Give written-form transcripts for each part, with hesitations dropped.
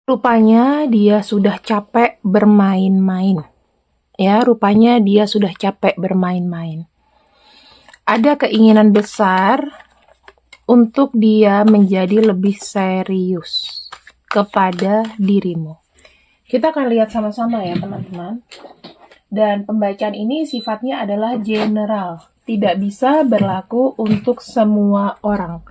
Rupanya dia sudah capek bermain-main. Ya, rupanya dia sudah capek bermain-main. Ada keinginan besar untuk dia menjadi lebih serius kepada dirimu. Kita akan lihat sama-sama ya, teman-teman. Dan pembacaan ini sifatnya adalah general, tidak bisa berlaku untuk semua orang.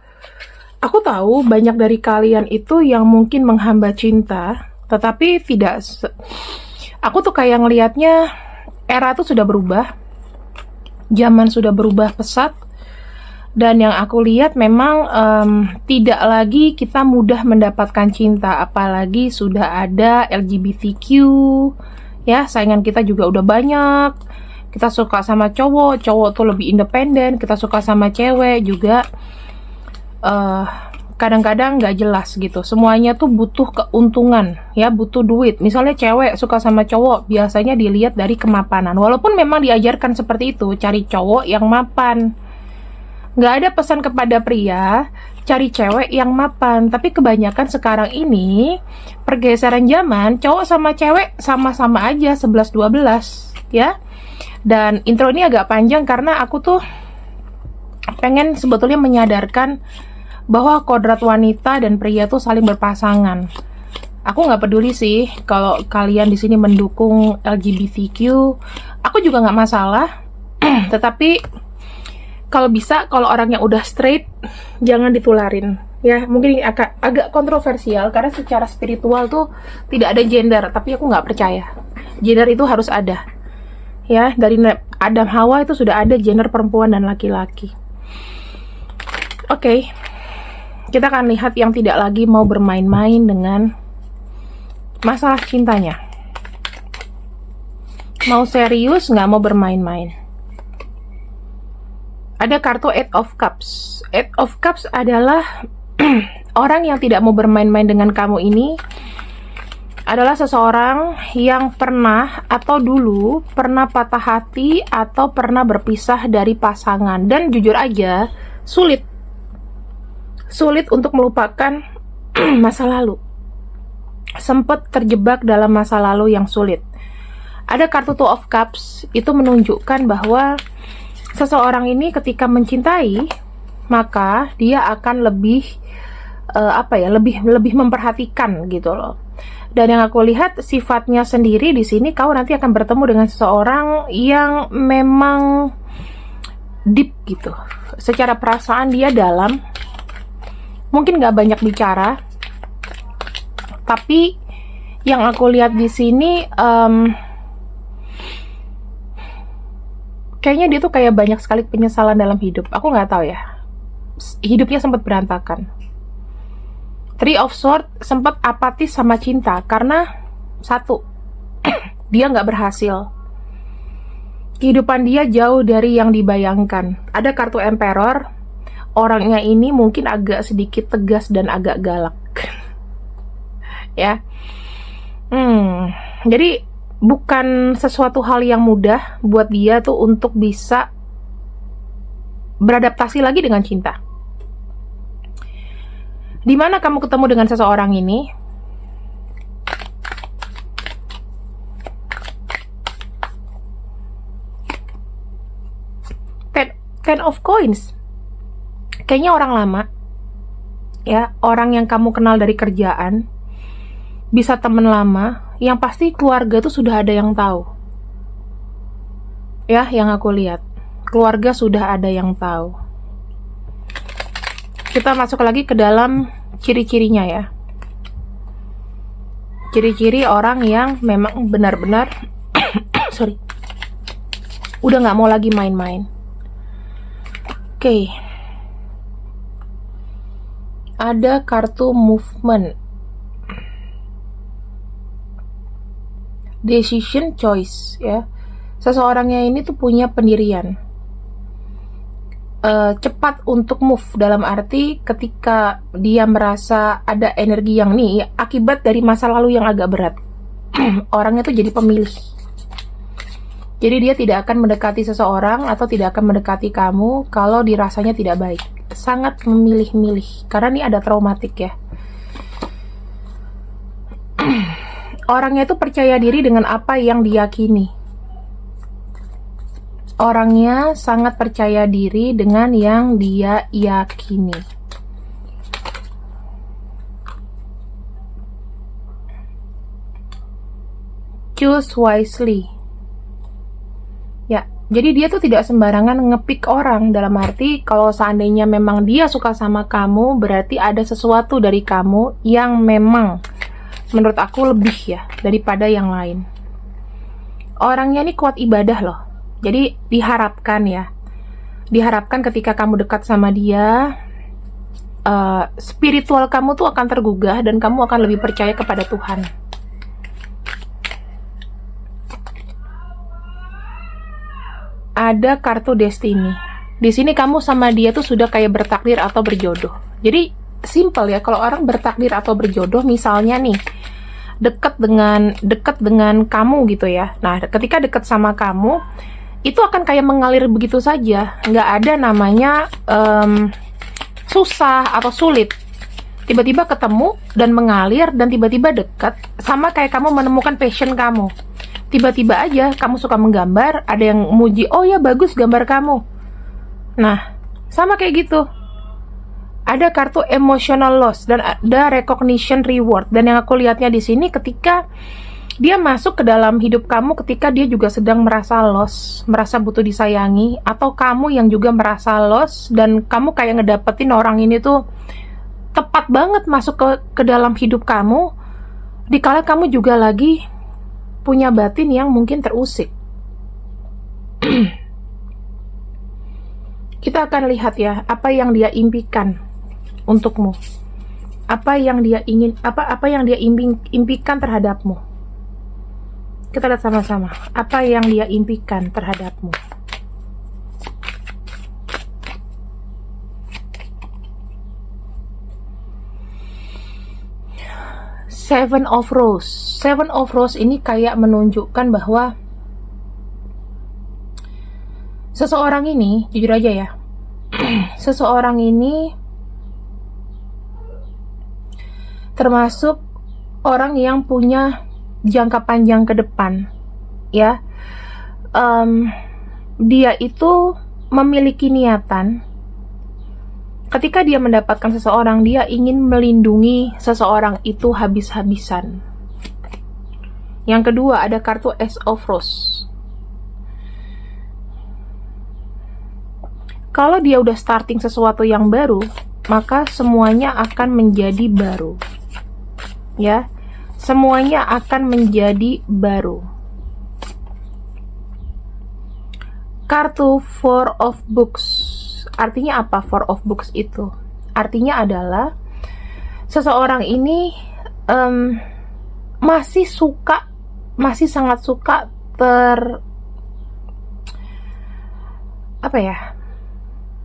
Aku tahu banyak dari kalian itu yang mungkin menghamba cinta, tetapi tidak. Aku tuh kayak ngelihatnya era tuh sudah berubah, zaman sudah berubah pesat, dan yang aku lihat memang tidak lagi kita mudah mendapatkan cinta, apalagi sudah ada LGBTQ, ya saingan kita juga udah banyak. Kita suka sama cowok, cowok tuh lebih independen. Kita suka sama cewek juga. Kadang-kadang nggak jelas gitu. Semuanya tuh butuh keuntungan, ya butuh duit. Misalnya cewek suka sama cowok, biasanya dilihat dari kemapanan. Walaupun memang diajarkan seperti itu, cari cowok yang mapan. Nggak ada pesan kepada pria, cari cewek yang mapan. Tapi kebanyakan sekarang ini, pergeseran zaman, cowok sama cewek sama-sama aja 11-12, ya. Dan intro ini agak panjang karena aku tuh pengen sebetulnya menyadarkan bahwa kodrat wanita dan pria tuh saling berpasangan. Aku nggak peduli sih kalau kalian di sini mendukung LGBTQ, aku juga nggak masalah. Tetapi kalau bisa, kalau orang yang udah straight, jangan ditularin. Ya, mungkin ini agak kontroversial karena secara spiritual tuh tidak ada gender, tapi aku nggak percaya. Gender itu harus ada. Ya, dari Adam Hawa itu sudah ada gender perempuan dan laki-laki. Oke. Kita akan lihat yang tidak lagi mau bermain-main dengan masalah cintanya. Mau serius, nggak mau bermain-main. Ada kartu Eight of Cups. Eight of Cups adalah orang yang tidak mau bermain-main dengan kamu ini adalah seseorang yang pernah atau dulu pernah patah hati atau pernah berpisah dari pasangan. Dan jujur aja, sulit untuk melupakan masa lalu. Sempat terjebak dalam masa lalu yang sulit. Ada kartu Two of Cups, itu menunjukkan bahwa seseorang ini ketika mencintai, maka dia akan lebih lebih memperhatikan gitu loh. Dan yang aku lihat sifatnya sendiri di sini, kau nanti akan bertemu dengan seseorang yang memang deep gitu. Secara perasaan dia dalam. Mungkin nggak banyak bicara, tapi yang aku lihat di sini kayaknya dia tuh kayak banyak sekali penyesalan dalam hidup. Aku nggak tahu ya, hidupnya sempat berantakan. Three of Swords sempat apatis sama cinta karena satu, dia nggak berhasil. Kehidupan dia jauh dari yang dibayangkan. Ada kartu Emperor. Orangnya ini mungkin agak sedikit tegas dan agak galak. Ya. Jadi bukan sesuatu hal yang mudah buat dia tuh untuk bisa beradaptasi lagi dengan cinta. Di mana kamu ketemu dengan seseorang ini? Ten of Coins. Kayaknya orang lama, ya, orang yang kamu kenal dari kerjaan, bisa temen lama, yang pasti keluarga tuh sudah ada yang tahu. Ya, yang aku lihat, keluarga sudah ada yang tahu. Kita masuk lagi ke dalam ciri-cirinya ya. Ciri-ciri orang yang memang benar-benar, udah nggak mau lagi main-main. Oke. Ada kartu movement, decision choice ya. Seseorangnya ini tuh punya pendirian, cepat untuk move, dalam arti ketika dia merasa ada energi yang nih akibat dari masa lalu yang agak berat, orangnya tuh jadi pemilih. Jadi dia tidak akan mendekati seseorang atau tidak akan mendekati kamu kalau dirasanya tidak baik. Sangat memilih-milih karena ini ada traumatik ya. Orangnya itu percaya diri dengan apa yang diyakini. Orangnya sangat percaya diri dengan yang dia yakini. Choose wisely. Ya, jadi dia tuh tidak sembarangan ngepick orang. Dalam arti kalau seandainya memang dia suka sama kamu, berarti ada sesuatu dari kamu yang memang menurut aku lebih ya daripada yang lain. Orangnya ini kuat ibadah loh. Jadi diharapkan ya, diharapkan ketika kamu dekat sama dia, spiritual kamu tuh akan tergugah dan kamu akan lebih percaya kepada Tuhan. Ada kartu destiny. Di sini kamu sama dia tuh sudah kayak bertakdir atau berjodoh. Jadi simple ya, kalau orang bertakdir atau berjodoh, misalnya nih dekat dengan kamu gitu ya. Nah, ketika dekat sama kamu, itu akan kayak mengalir begitu saja. Nggak ada namanya susah atau sulit. Tiba-tiba ketemu dan mengalir dan tiba-tiba dekat, sama kayak kamu menemukan passion kamu. Tiba-tiba aja kamu suka menggambar, ada yang muji, oh ya bagus gambar kamu. Nah, sama kayak gitu. Ada kartu emotional loss dan ada recognition reward. Dan yang aku lihatnya di sini ketika dia masuk ke dalam hidup kamu, ketika dia juga sedang merasa loss, merasa butuh disayangi, atau kamu yang juga merasa loss dan kamu kayak ngedapetin orang ini tuh tepat banget masuk ke dalam hidup kamu, dikala kamu juga lagi punya batin yang mungkin terusik. Kita akan lihat ya apa yang dia impikan untukmu, apa yang dia ingin, apa yang dia impikan terhadapmu. Kita lihat sama-sama apa yang dia impikan terhadapmu. Seven of Rose. Seven of Rose ini kayak menunjukkan bahwa seseorang ini, jujur aja ya, seseorang ini termasuk orang yang punya jangka panjang ke depan, ya. Dia itu memiliki niatan. Ketika dia mendapatkan seseorang, dia ingin melindungi seseorang itu habis-habisan. Yang kedua, ada kartu Ace of Rose. Kalau dia udah starting sesuatu yang baru, maka semuanya akan menjadi baru. Ya, semuanya akan menjadi baru. Kartu Four of Books. Artinya apa Four of Books itu? Artinya adalah seseorang ini masih sangat suka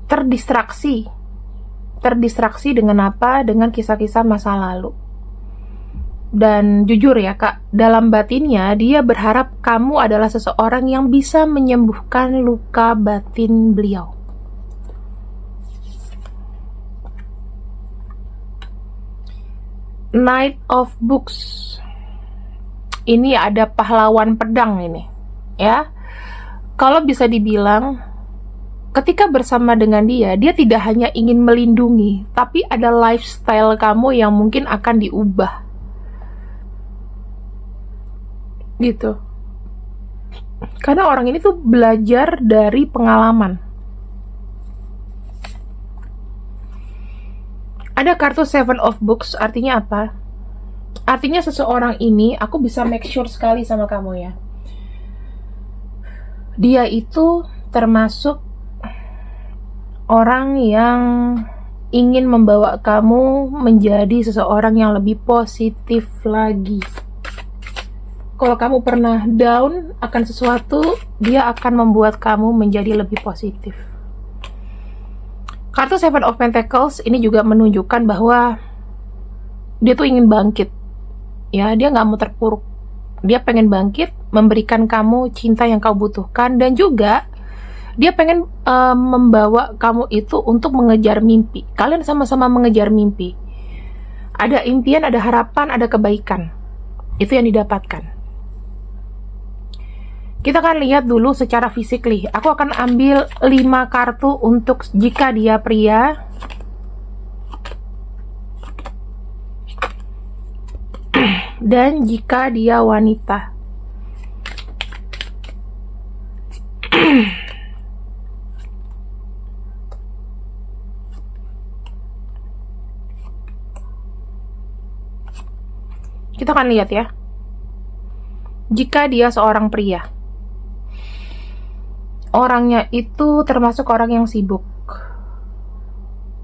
terdistraksi dengan apa? Dengan kisah-kisah masa lalu. Dan jujur ya kak, dalam batinnya dia berharap kamu adalah seseorang yang bisa menyembuhkan luka batin beliau. Knight of Books. Ini ada pahlawan pedang ini, ya. Kalau bisa dibilang, ketika bersama dengan dia tidak hanya ingin melindungi, tapi ada lifestyle kamu yang mungkin akan diubah. Gitu. Karena orang ini tuh belajar dari pengalaman. Ada kartu Seven of Books, artinya apa? Artinya seseorang ini, aku bisa make sure sekali sama kamu ya. Dia itu termasuk orang yang ingin membawa kamu menjadi seseorang yang lebih positif lagi. Kalau kamu pernah down akan sesuatu, dia akan membuat kamu menjadi lebih positif. Kartu Seven of Pentacles ini juga menunjukkan bahwa dia tuh ingin bangkit. Ya, dia nggak mau terpuruk. Dia pengen bangkit, memberikan kamu cinta yang kau butuhkan, dan juga dia pengen membawa kamu itu untuk mengejar mimpi. Kalian sama-sama mengejar mimpi. Ada impian, ada harapan, ada kebaikan. Itu yang didapatkan. Kita akan lihat dulu secara physically. Aku akan ambil 5 kartu untuk jika dia pria, dan jika dia wanita. Kita akan lihat ya. Jika dia seorang pria, orangnya itu termasuk orang yang sibuk.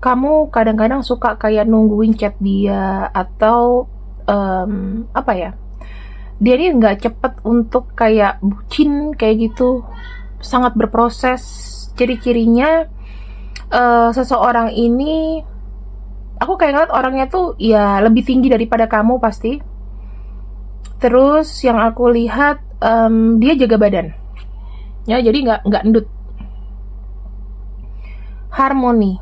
Kamu kadang-kadang suka kayak nungguin chat dia, atau apa ya, dia ini nggak cepet untuk kayak bucin kayak gitu, sangat berproses. Ciri-cirinya seseorang ini, aku kayak ngeliat orangnya tuh ya lebih tinggi daripada kamu pasti. Terus yang aku lihat dia jaga badan, ya, jadi nggak endut. Harmoni.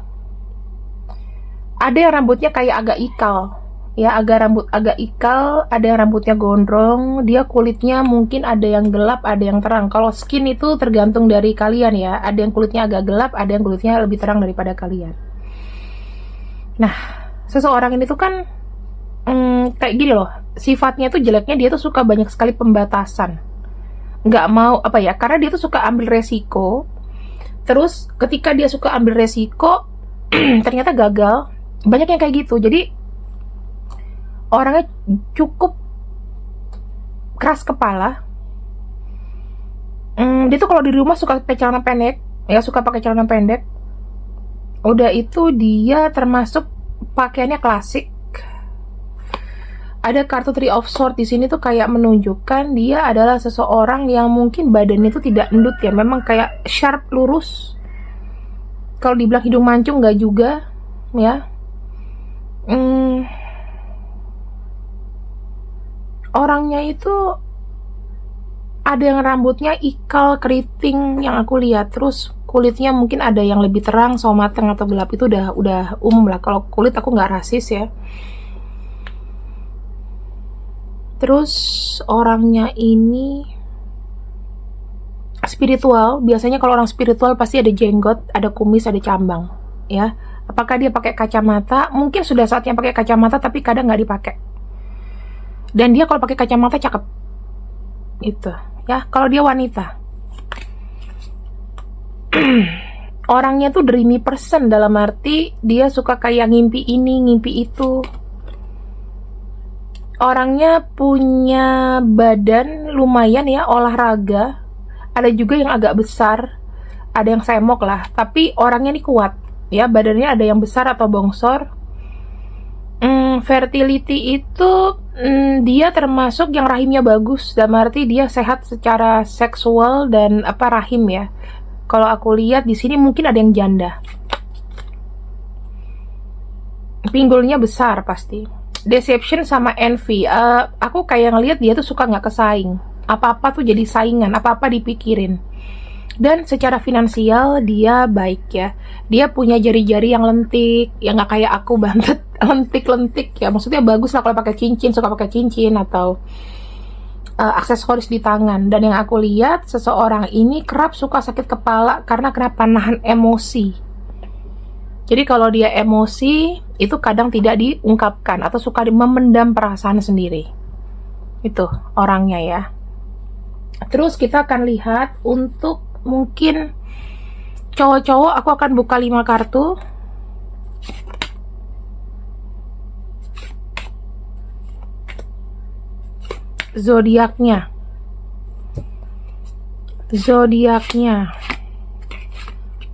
Ada yang rambutnya kayak agak ikal, ya, agak ikal. Ada yang rambutnya gondrong. Dia kulitnya mungkin ada yang gelap, ada yang terang. Kalau skin itu tergantung dari kalian ya. Ada yang kulitnya agak gelap, ada yang kulitnya lebih terang daripada kalian. Nah, seseorang ini tuh kan kayak gini loh, sifatnya tuh jeleknya dia tuh suka banyak sekali pembatasan, nggak mau apa ya, karena dia tuh suka ambil resiko. Terus ketika dia suka ambil resiko ternyata gagal. Banyak yang kayak gitu. Jadi orangnya cukup keras kepala. Dia tuh kalau di rumah suka pakai celana pendek, ya, suka pakai celana pendek. Udah itu dia termasuk pakaiannya klasik. Ada kartu Three of Swords di sini tuh kayak menunjukkan dia adalah seseorang yang mungkin badannya itu tidak endut ya, memang kayak sharp, lurus. Kalau dibilang hidung mancung nggak juga, ya. Orangnya itu ada yang rambutnya ikal keriting yang aku lihat, terus kulitnya mungkin ada yang lebih terang, sawo mateng atau gelap. Itu udah umum lah. Kalau kulit aku nggak rasis ya. Terus orangnya ini spiritual. Biasanya kalau orang spiritual pasti ada jenggot, ada kumis, ada cambang, ya. Apakah dia pakai kacamata? Mungkin sudah saatnya pakai kacamata, tapi kadang nggak dipakai. Dan dia kalau pakai kacamata cakep, itu ya. Kalau dia wanita, orangnya tuh dreamy person, dalam arti dia suka kayak ngimpi ini, ngimpi itu. Orangnya punya badan lumayan ya, olahraga. Ada juga yang agak besar, ada yang semok lah. Tapi orangnya nih kuat, ya. Badannya ada yang besar atau bongsor. Fertility itu dia termasuk yang rahimnya bagus. Dalam arti dia sehat secara seksual dan rahim ya. Kalau aku lihat di sini mungkin ada yang janda. Pinggulnya besar pasti. Deception sama envy. Aku kayak ngelihat dia tuh suka nggak kesaing. Apa-apa tuh jadi saingan, apa-apa dipikirin. Dan secara finansial dia baik ya. Dia punya jari-jari yang lentik, ya nggak kayak aku banget lentik-lentik ya. Maksudnya bagus lah kalau pakai cincin, suka pakai cincin atau aksesoris di tangan. Dan yang aku lihat, seseorang ini kerap suka sakit kepala karena kenapa? Nahan emosi. Jadi kalau dia emosi, itu kadang tidak diungkapkan atau suka memendam perasaan sendiri. Itu orangnya ya. Terus kita akan lihat untuk mungkin cowok-cowok, aku akan buka 5 kartu. Zodiaknya.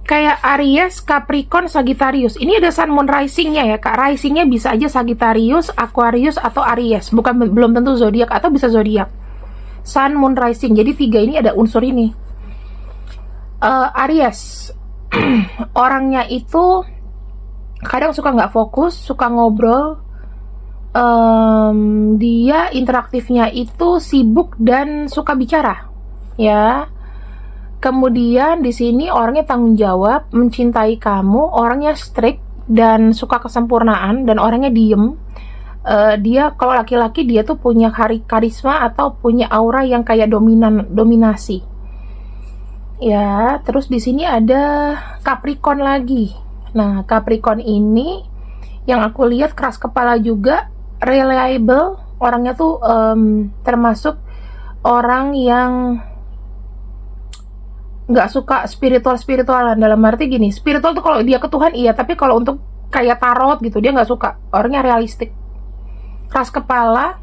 Kayak Aries, Capricorn, Sagittarius. Ini ada Sun, Moon, Rising-nya ya, Kak. Rising-nya bisa aja Sagittarius, Aquarius, atau Aries. Belum tentu zodiak, atau bisa zodiak. Sun, Moon, Rising. Jadi 3 ini ada unsur ini. Aries. Orangnya itu kadang suka nggak fokus, suka ngobrol. Dia interaktifnya itu sibuk dan suka bicara, ya. Kemudian di sini orangnya tanggung jawab, mencintai kamu, orangnya strict dan suka kesempurnaan, dan orangnya diem. Dia kalau laki-laki dia tuh punya karisma atau punya aura yang kayak dominasi. Ya, terus di sini ada Capricorn lagi. Nah, Capricorn ini yang aku lihat keras kepala juga, reliable, orangnya tuh termasuk orang yang nggak suka spiritualan. Dalam arti gini, spiritual tuh kalau dia ke Tuhan iya, tapi kalau untuk kayak tarot gitu dia nggak suka. Orangnya realistik, keras kepala,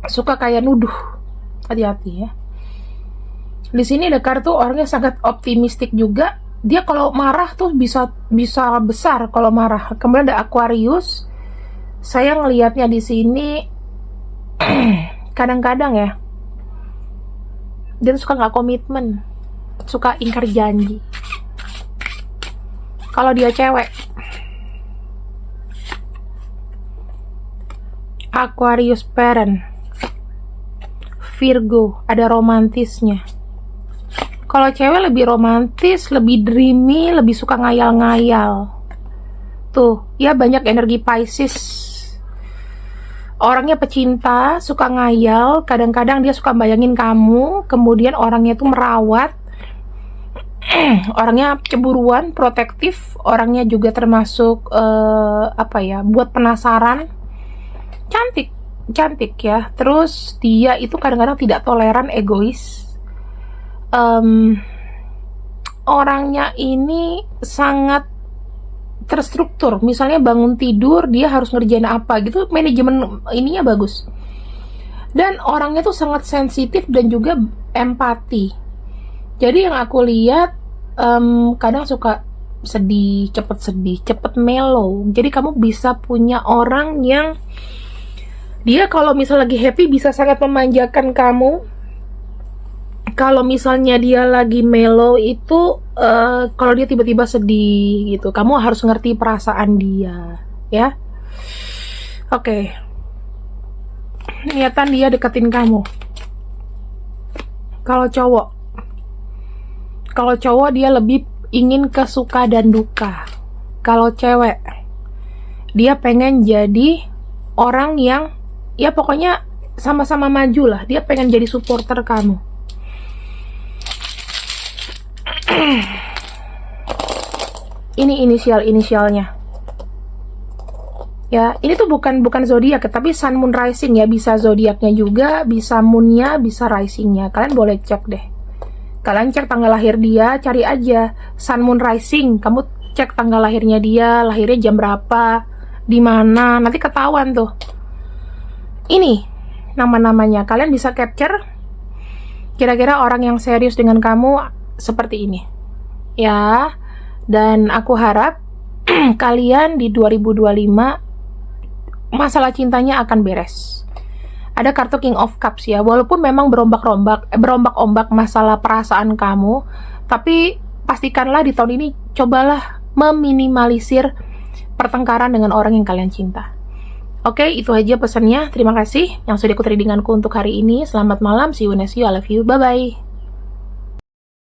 suka kayak nuduh. Hati-hati ya. Di sini ada kartu orangnya sangat optimistik juga. Dia kalau marah tuh bisa besar kalau marah. Kemudian ada Aquarius. Saya ngelihatnya di sini kadang-kadang ya, dia suka nggak komitmen, suka ingkar janji. Kalau dia cewek, Aquarius parent, Virgo, ada romantisnya. Kalau cewek lebih romantis, lebih dreamy, lebih suka ngayal-ngayal. Tuh, ya banyak energi Pisces. Orangnya pecinta, suka ngayal, kadang-kadang dia suka bayangin kamu, kemudian orangnya tuh merawat. Orangnya cemburuan, protektif, orangnya juga termasuk buat penasaran. Cantik ya. Terus dia itu kadang-kadang tidak toleran, egois. Orangnya ini sangat terstruktur. Misalnya bangun tidur dia harus ngerjain apa gitu, manajemen ininya bagus. Dan orangnya tuh sangat sensitif dan juga empati. Jadi yang aku lihat kadang suka sedih, cepet mellow. Jadi kamu bisa punya orang yang dia kalau misalnya lagi happy bisa sangat memanjakan kamu. Kalau misalnya dia lagi mellow itu kalau dia tiba-tiba sedih gitu, kamu harus ngerti perasaan dia, ya. Oke. Niatan dia deketin kamu. Kalau cowok dia lebih ingin ke suka dan duka. Kalau cewek dia pengen jadi orang yang ya pokoknya sama-sama maju lah. Dia pengen jadi supporter kamu. Ini inisialnya ya. Ini tuh bukan zodiak ya, tapi sun moon rising ya. Bisa zodiaknya juga, bisa moonnya, bisa risingnya. Kalian boleh cek deh. Kalian cek tanggal lahir dia, cari aja sun moon rising. Kamu cek tanggal lahirnya dia, lahirnya jam berapa, di mana, nanti ketahuan tuh. Ini nama-namanya. Kalian bisa capture kira-kira orang yang serius dengan kamu seperti ini ya. Dan aku harap kalian di 2025 masalah cintanya akan beres. Ada kartu King of Cups ya. Walaupun memang berombak-ombak masalah perasaan kamu, tapi pastikanlah di tahun ini cobalah meminimalisir pertengkaran dengan orang yang kalian cinta. Oke, itu aja pesannya. Terima kasih yang sudah ikut readinganku untuk hari ini. Selamat malam, see you next you, I love you, bye bye.